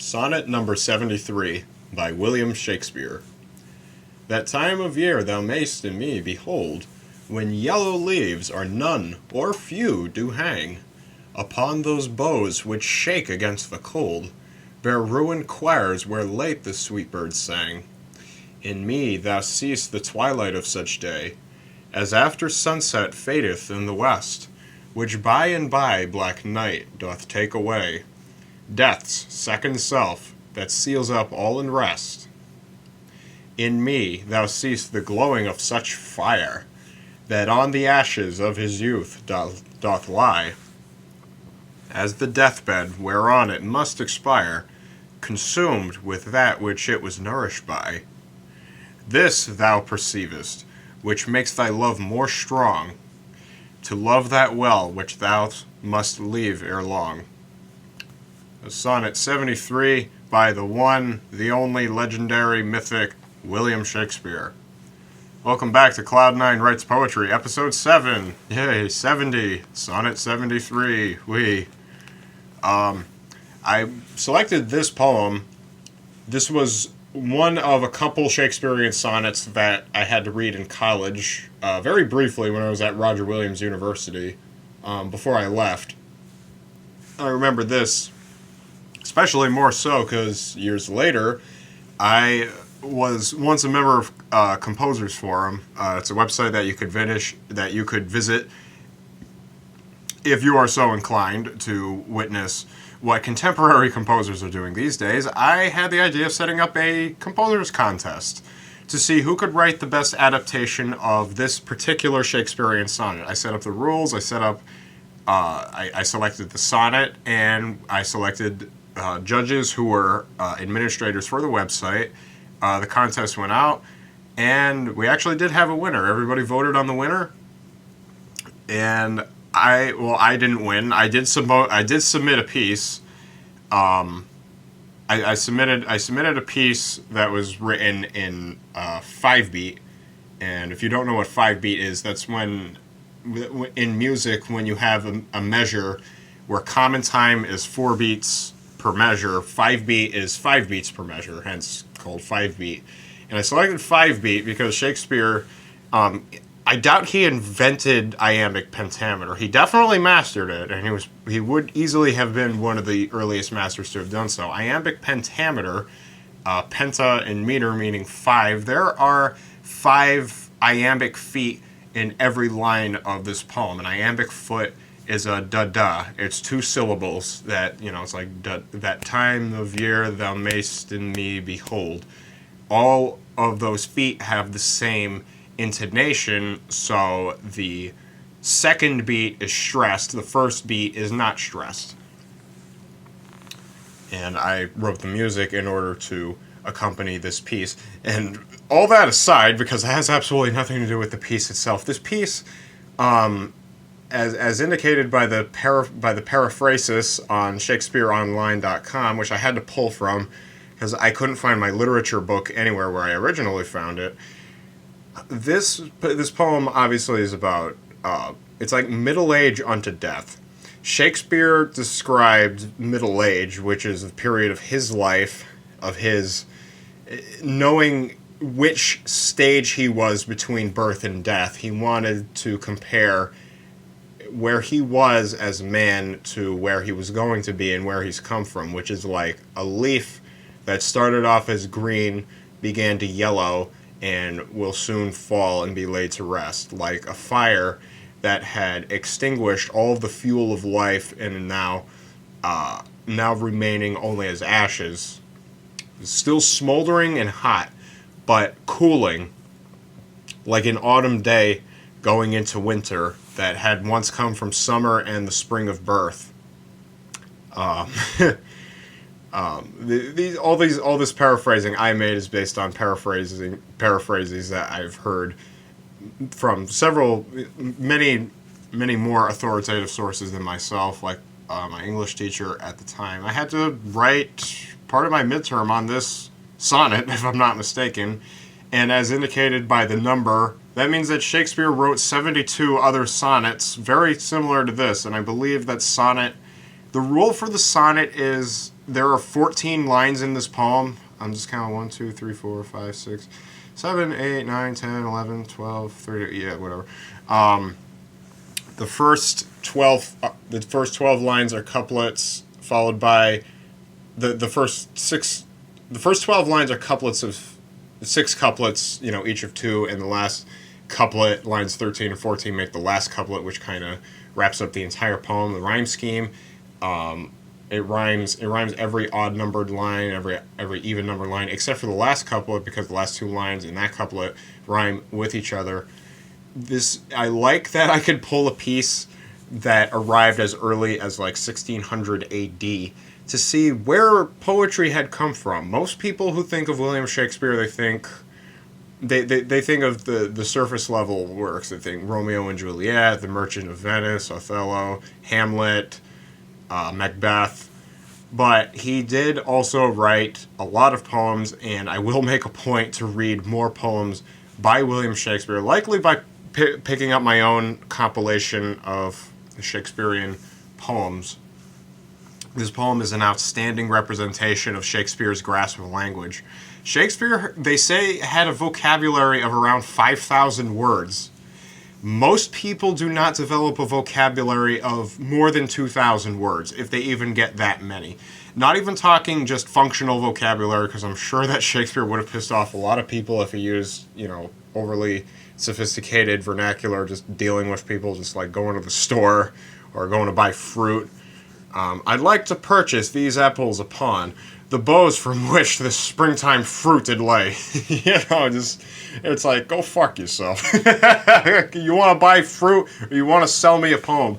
Sonnet number 73 by William Shakespeare. That time of year thou mayst in me behold, when yellow leaves are none or few do hang upon those boughs which shake against the cold, bear ruined choirs where late the sweet birds sang. In me thou seest the twilight of such day, as after sunset fadeth in the west, which by and by black night doth take away, death's second self, that seals up all in rest. In me thou seest the glowing of such fire, that on the ashes of his youth doth lie, as the deathbed whereon it must expire, consumed with that which it was nourished by. This thou perceivest, which makes thy love more strong, to love that well which thou must leave ere long. Sonnet 73 by the one, the only, legendary, mythic William Shakespeare. Welcome back to Clowd9 Writes Poetry, Episode 7. Yay, 70. Sonnet 73. I selected this poem. This was one of a couple Shakespearean sonnets that I had to read in college, very briefly when I was at Roger Williams University, before I left. I remember this especially more so because years later, I was once a member of Composers Forum. It's a website that you could visit if you are so inclined to witness what contemporary composers are doing these days. I had the idea of setting up a composers contest to see who could write the best adaptation of this particular Shakespearean sonnet. I set up the rules. I selected the sonnet, and I selected judges who were administrators for the website. The contest went out, and we actually did have a winner. Everybody voted on the winner, and I didn't win. I did submit a piece. I submitted a piece that was written in 5-beat, and if you don't know what 5-beat is, that's when in music when you have a measure where common time is 4 beats per measure, 5-beat is 5 beats per measure, hence called 5-beat. And I selected 5-beat because Shakespeare, I doubt he invented iambic pentameter. He definitely mastered it, and he would easily have been one of the earliest masters to have done so. Iambic pentameter, penta and meter meaning 5. There are 5 iambic feet in every line of this poem. An iambic foot is a da-da. It's 2 syllables that, it's like that time of year thou mayst in me behold. All of those feet have the same intonation, so the second beat is stressed, the first beat is not stressed. And I wrote the music in order to accompany this piece. And all that aside, because it has absolutely nothing to do with the piece itself, this piece, as indicated by the paraphrasis on ShakespeareOnline.com, which I had to pull from because I couldn't find my literature book anywhere where I originally found it. This poem obviously is about, it's like middle age unto death. Shakespeare described middle age, which is the period of his life, of his knowing which stage he was between birth and death. He wanted to compare where he was as a man to where he was going to be and where he's come from, which is like a leaf that started off as green, began to yellow, and will soon fall and be laid to rest, like a fire that had extinguished all of the fuel of life and now remaining only as ashes, still smoldering and hot, but cooling, like an autumn day going into winter that had once come from summer and the spring of birth. All this paraphrasing I made is based on paraphrases that I've heard from many more authoritative sources than myself, like my English teacher at the time. I had to write part of my midterm on this sonnet, if I'm not mistaken, and as indicated by the number, that means that Shakespeare wrote 72 other sonnets very similar to this, and I believe that the rule for the sonnet is there are 14 lines in this poem. I'm just counting 1, 2, 3, 4, 5, 6, 7, 8, 9, 10, 11, 12, 13, yeah, whatever. The first 12 lines are couplets, followed by the first 12 lines are couplets of 6 couplets, each of 2, and the last couplet, lines 13 and 14, make the last couplet, which kind of wraps up the entire poem. The rhyme scheme, it rhymes every odd numbered line, every even numbered line, except for the last couplet, because the last 2 lines in that couplet rhyme with each other. I like that I could pull a piece that arrived as early as like 1600 AD to see where poetry had come from. Most people who think of William Shakespeare, they think of the surface level works. They think Romeo and Juliet, The Merchant of Venice, Othello, Hamlet, Macbeth. But he did also write a lot of poems, and I will make a point to read more poems by William Shakespeare, likely by picking up my own compilation of Shakespearean poems. This poem is an outstanding representation of Shakespeare's grasp of language. Shakespeare, they say, had a vocabulary of around 5,000 words. Most people do not develop a vocabulary of more than 2,000 words, if they even get that many. Not even talking just functional vocabulary, because I'm sure that Shakespeare would have pissed off a lot of people if he used, overly sophisticated vernacular, just dealing with people, just like going to the store or going to buy fruit. I'd like to purchase these apples upon the boughs from which the springtime fruit did lay. It's like, go fuck yourself. You want to buy fruit, or you want to sell me a poem?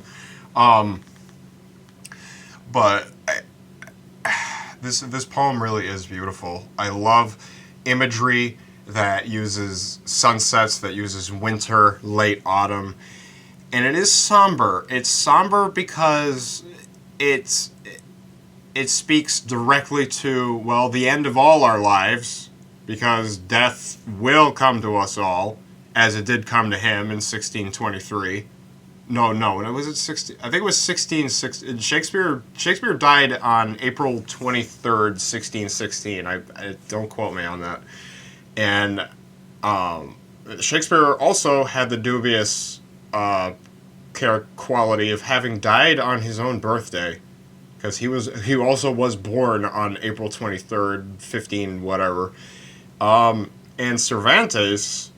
This poem really is beautiful. I love imagery that uses sunsets, that uses winter, late autumn, and it is somber. It's somber because it speaks directly to, well, the end of all our lives, because death will come to us all, as it did come to him in 1623. No, was it 16? I think it was 1616. Shakespeare died on April 23rd, 1616. I don't quote me on that. And Shakespeare also had the dubious quality of having died on his own birthday, because he also was born on April 23rd, 15 whatever. And Cervantes,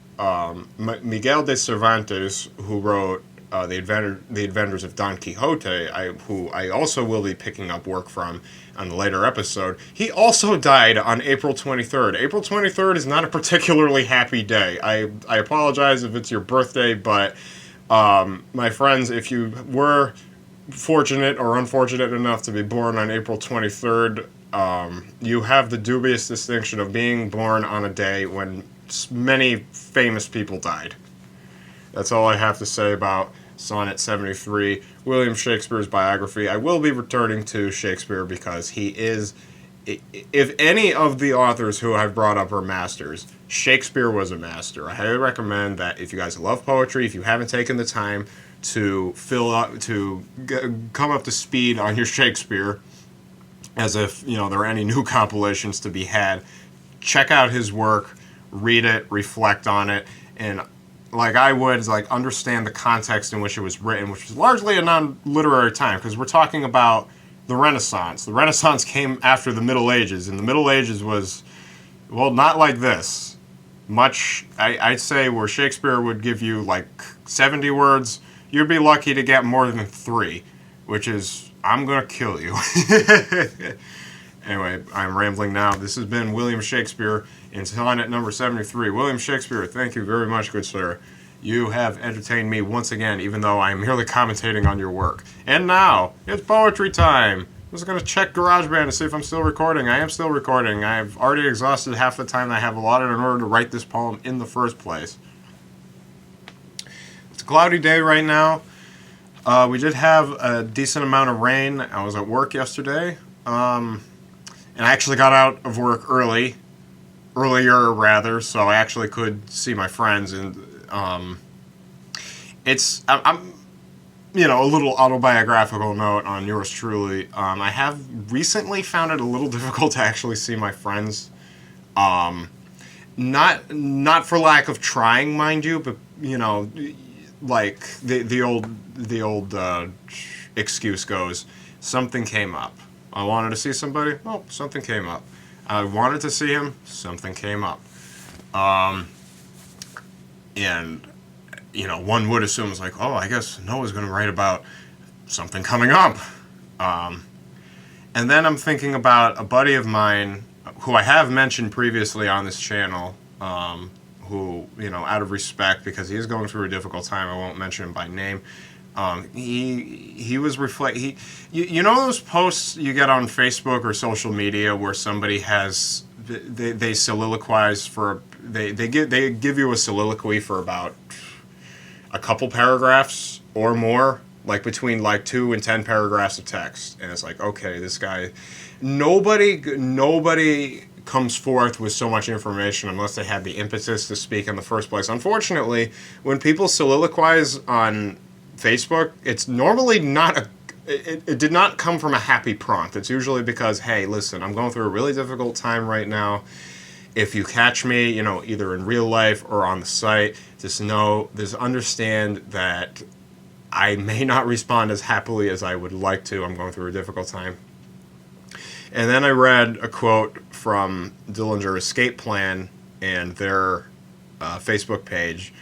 Miguel de Cervantes, who wrote the Adventures of Don Quixote, who I also will be picking up work from on a later episode, he also died on April 23rd. April 23rd is not a particularly happy day. I apologize if it's your birthday, but my friends, if you were fortunate or unfortunate enough to be born on April 23rd, you have the dubious distinction of being born on a day when many famous people died. That's all I have to say about Sonnet 73, William Shakespeare's biography. I will be returning to Shakespeare because he is, if any of the authors who I've brought up are masters, Shakespeare was a master. I highly recommend that if you guys love poetry, if you haven't taken the time to come up to speed on your Shakespeare, as if, there are any new compilations to be had, check out his work, read it, reflect on it, and like I would, understand the context in which it was written, which was largely a non-literary time, because we're talking about the Renaissance. The Renaissance came after the Middle Ages, and the Middle Ages was, well, not like this. I'd say where Shakespeare would give you 70 words, you'd be lucky to get more than 3, which is, I'm gonna kill you. Anyway, I'm rambling now. This has been William Shakespeare in Sonnet number 73. William Shakespeare, thank you very much, good sir. You have entertained me once again, even though I'm merely commentating on your work. And now, it's poetry time. I was going to check GarageBand to see if I'm still recording. I am still recording. I've already exhausted half the time I have allotted in order to write this poem in the first place. It's a cloudy day right now. We did have a decent amount of rain. I was at work yesterday. And I actually got out of work earlier, so I actually could see my friends. And a little autobiographical note on yours truly. I have recently found it a little difficult to actually see my friends. Not for lack of trying, mind you, but like the old excuse goes, something came up. I wanted to see somebody. Well, something came up. I wanted to see him. Something came up. And one would assume it's like, oh, I guess Noah's going to write about something coming up. And then I'm thinking about a buddy of mine who I have mentioned previously on this channel, who, out of respect, because he is going through a difficult time, I won't mention him by name. He was you know those posts you get on Facebook or social media where somebody has they soliloquize for they give you a soliloquy for about a couple paragraphs or more, like between like 2 and 10 paragraphs of text, and it's like, okay, this guy, nobody comes forth with so much information unless they had the impetus to speak in the first place. Unfortunately, when people soliloquize on Facebook, it's normally not it did not come from a happy prompt. It's usually because, hey, listen, I'm going through a really difficult time right now. If you catch me, either in real life or on the site, just understand that I may not respond as happily as I would like to. I'm going through a difficult time. And then I read a quote from Dillinger Escape Plan and their Facebook page,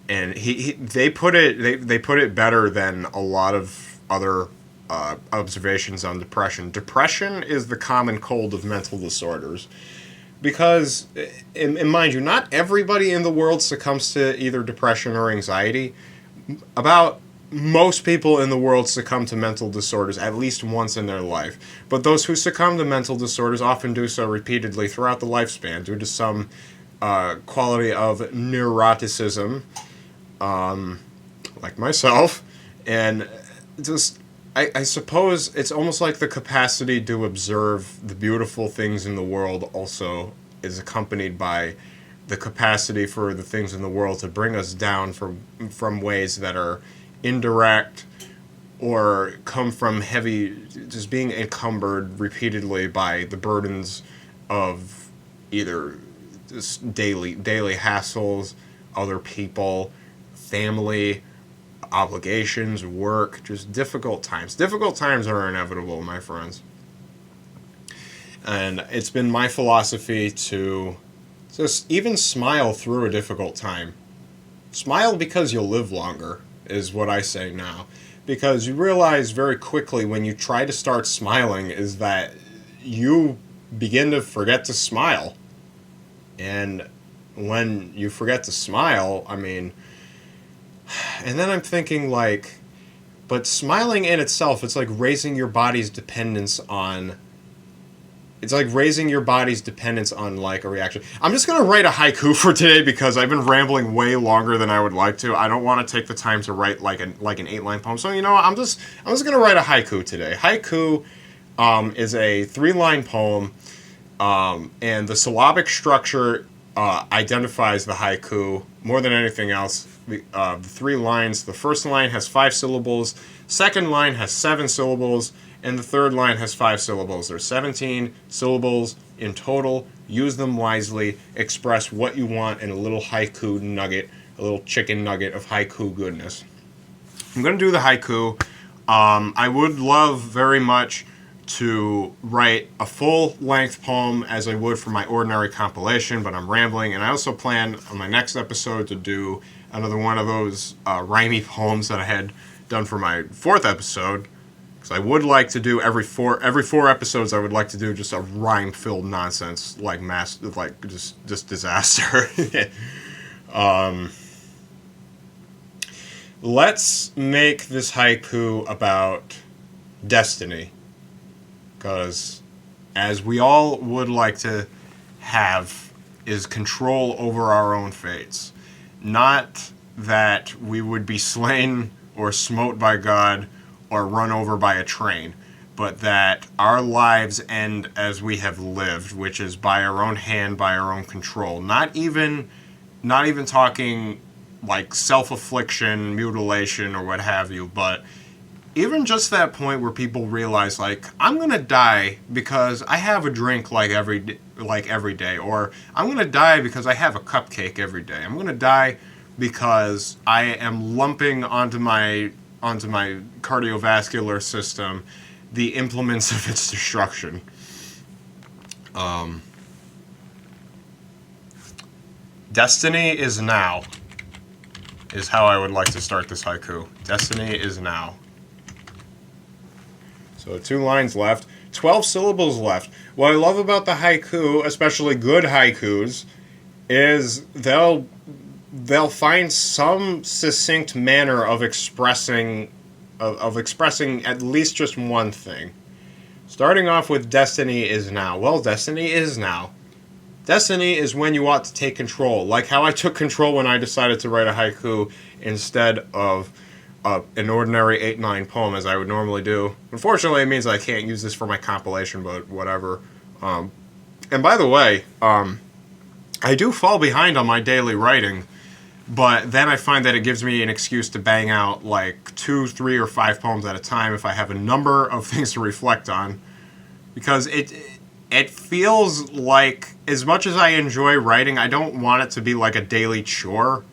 and they put it better than a lot of other observations on depression. Depression is the common cold of mental disorders. Because, and mind you, not everybody in the world succumbs to either depression or anxiety. About most people in the world succumb to mental disorders at least once in their life. But those who succumb to mental disorders often do so repeatedly throughout the lifespan due to some quality of neuroticism, like myself. And just, I suppose it's almost like the capacity to observe the beautiful things in the world also is accompanied by the capacity for the things in the world to bring us down from ways that are indirect or come from heavy, just being encumbered repeatedly by the burdens of either just daily hassles, other people, family, obligations, work, just difficult times. Difficult times are inevitable, my friends. And it's been my philosophy to just even smile through a difficult time. Smile because you'll live longer, is what I say now. Because you realize very quickly when you try to start smiling is that you begin to forget to smile. And when you forget to smile, and then I'm thinking but smiling in itself, it's like raising your body's dependence on, like a reaction. I'm just going to write a haiku for today because I've been rambling way longer than I would like to. I don't want to take the time to write like an 8-line poem. So, I'm just going to write a haiku today. Haiku is a 3-line poem, and the syllabic structure identifies the haiku more than anything else. The 3 lines, the first line has 5 syllables, second line has 7 syllables, and the third line has 5 syllables. There's 17 syllables in total. Use them wisely. Express what you want in a little haiku nugget, a little chicken nugget of haiku goodness. I'm going to do the haiku. I would love very much to write a full-length poem as I would for my ordinary compilation, but I'm rambling, and I also plan on my next episode to do another one of those rhymey poems that I had done for my 4th episode, because I would like to do every four episodes. I would like to do just a rhyme-filled nonsense, just disaster. Let's make this haiku about destiny. Because, as we all would like to have, is control over our own fates. Not that we would be slain or smote by God or run over by a train, but that our lives end as we have lived, which is by our own hand, by our own control. Not even talking like self-affliction, mutilation, or what have you, but even just that point where people realize, like, I'm gonna die because I have a drink like every day, or I'm gonna die because I have a cupcake every day. I'm gonna die because I am lumping onto my cardiovascular system the implements of its destruction. Destiny is now, is how I would like to start this haiku. Destiny is now. So 2 lines left, 12 syllables left. What I love about the haiku, especially good haikus, is they'll find some succinct manner of expressing at least just one thing. Starting off with destiny is now. Well, destiny is now. Destiny is when you ought to take control. Like how I took control when I decided to write a haiku instead of an ordinary 8-line poem as I would normally do. Unfortunately, it means I can't use this for my compilation, but whatever. And by the way, I do fall behind on my daily writing, but then I find that it gives me an excuse to bang out like 2, 3, or 5 poems at a time if I have a number of things to reflect on. Because it feels like, as much as I enjoy writing, I don't want it to be like a daily chore.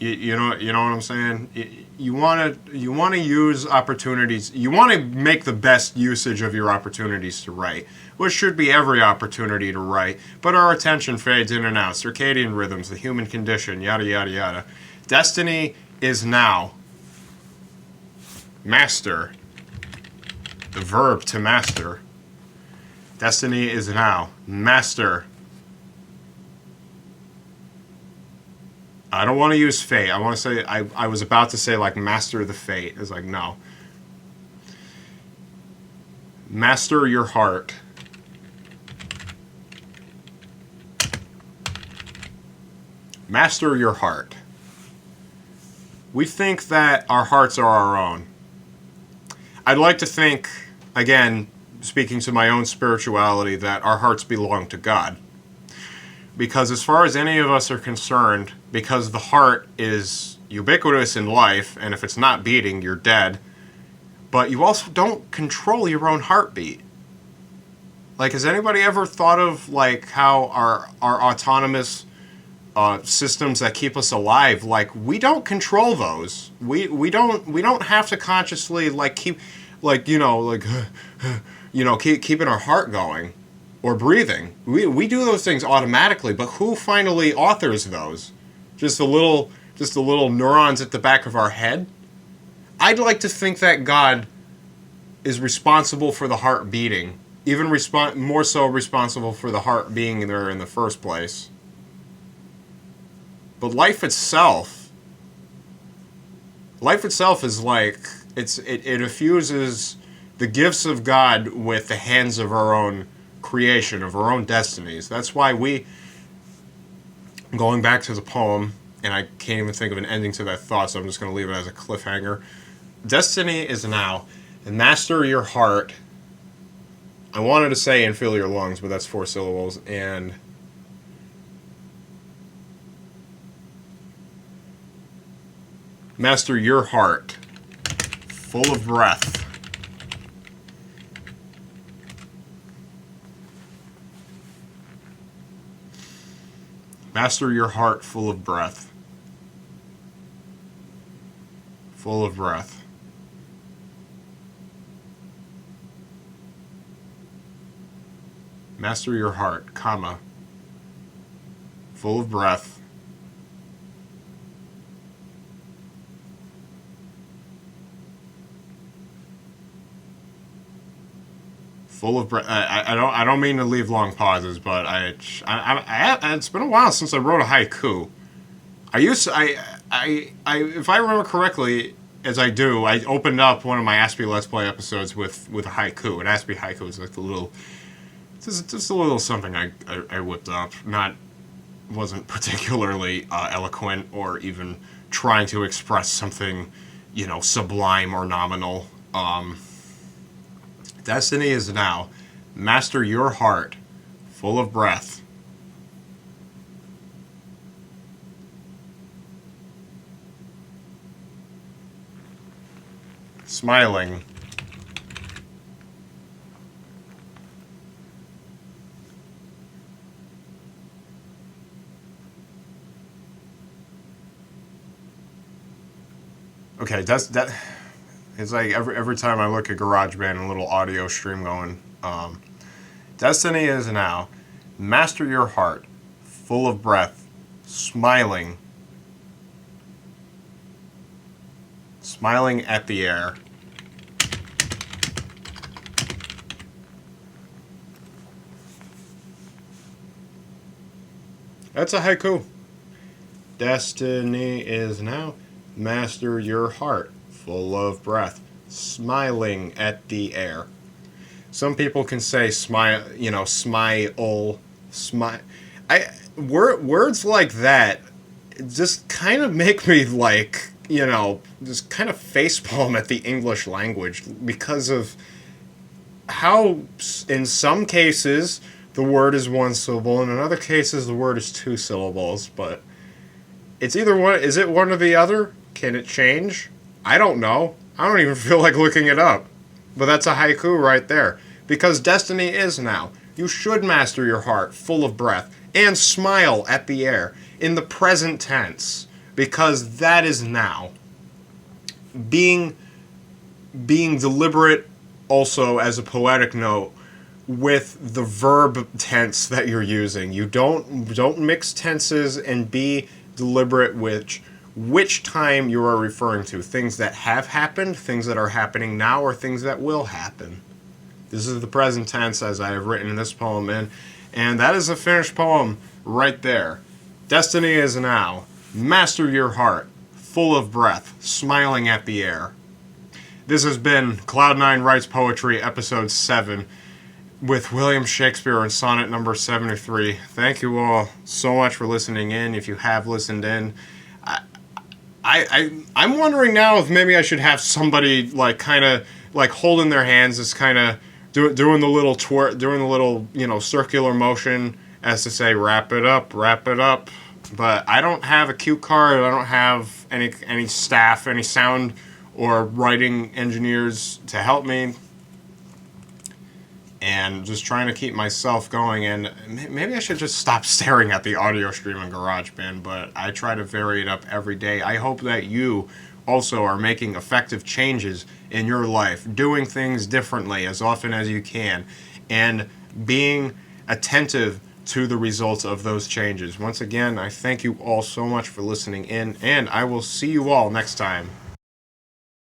You know what I'm saying? You want to use opportunities. You want to make the best usage of your opportunities to write, which should be every opportunity to write. But our attention fades in and out. Circadian rhythms, the human condition, yada yada yada. Destiny is now. Master. The verb to master. Destiny is now. Master. I don't want to use fate. I want to say, I was about to say like master the fate. It's like, no. Master your heart. Master your heart. We think that our hearts are our own. I'd like to think, again, speaking to my own spirituality, that our hearts belong to God. Because as far as any of us are concerned, because the heart is ubiquitous in life, and if it's not beating, you're dead, but you also don't control your own heartbeat. Like, has anybody ever thought of, like, how our autonomous systems that keep us alive, like, we don't control those. We don't have to consciously, like, keep, like, keeping our heart going. Or breathing. We do those things automatically, but who finally authors those? Just the little neurons at the back of our head? I'd like to think that God is responsible for the heart beating, even more so responsible for the heart being there in the first place. But life itself is like, it infuses the gifts of God with the hands of our own creation, of our own destinies. That's why going back to the poem, and I can't even think of an ending to that thought, so I'm just going to leave it as a cliffhanger. Destiny is now, and master your heart. I wanted to say and fill your lungs, but that's 4 syllables, and master your heart, full of breath. Master your heart full of breath. Full of breath. Master your heart, comma. Full of breath. Full of breath. I don't mean to leave long pauses, but it's been a while since I wrote a haiku. If I remember correctly, as I do, I opened up one of my Aspie Let's Play episodes with a haiku. An Aspie haiku is like just a little something I whipped up. Wasn't particularly eloquent or even trying to express something, sublime or nominal. Destiny is now. Master your heart, full of breath. smiling. Okay, that. It's like every time I look at GarageBand, a little audio stream going. Destiny is now. Master your heart, full of breath, smiling. Smiling at the air. That's a haiku. Destiny is now. Master your heart, full of breath, smiling at the air. Some people can say smile, smile, smile. Words like that just kind of make me like, just kind of facepalm at the English language because of how in some cases the word is one syllable and in other cases the word is two syllables, but it's either one. Is it one or the other? Can it change? I don't know. I don't even feel like looking it up. But that's a haiku right there. Because destiny is now. You should master your heart, full of breath, and smile at the air in the present tense. Because that is now. Being deliberate also as a poetic note with the verb tense that you're using. You don't mix tenses, and be deliberate which time you are referring to. Things that have happened, things that are happening now, or things that will happen. This is the present tense as I have written in this poem, and that is a finished poem right there. Destiny is now. Master your heart, full of breath, smiling at the air. This has been Cloud9 Writes Poetry, Episode 7, with William Shakespeare and Sonnet number 73. Thank you all so much for listening in, if you have listened in. I'm wondering now if maybe I should have somebody kind of holding their hands, just kind of doing the little doing the little circular motion as to say wrap it up. But I don't have a cue card. I don't have any staff, any sound or writing engineers to help me. And just trying to keep myself going, and maybe I should just stop staring at the audio stream in GarageBand, but I try to vary it up every day. I hope that you also are making effective changes in your life, doing things differently as often as you can, and being attentive to the results of those changes. Once again, I thank you all so much for listening in, and I will see you all next time.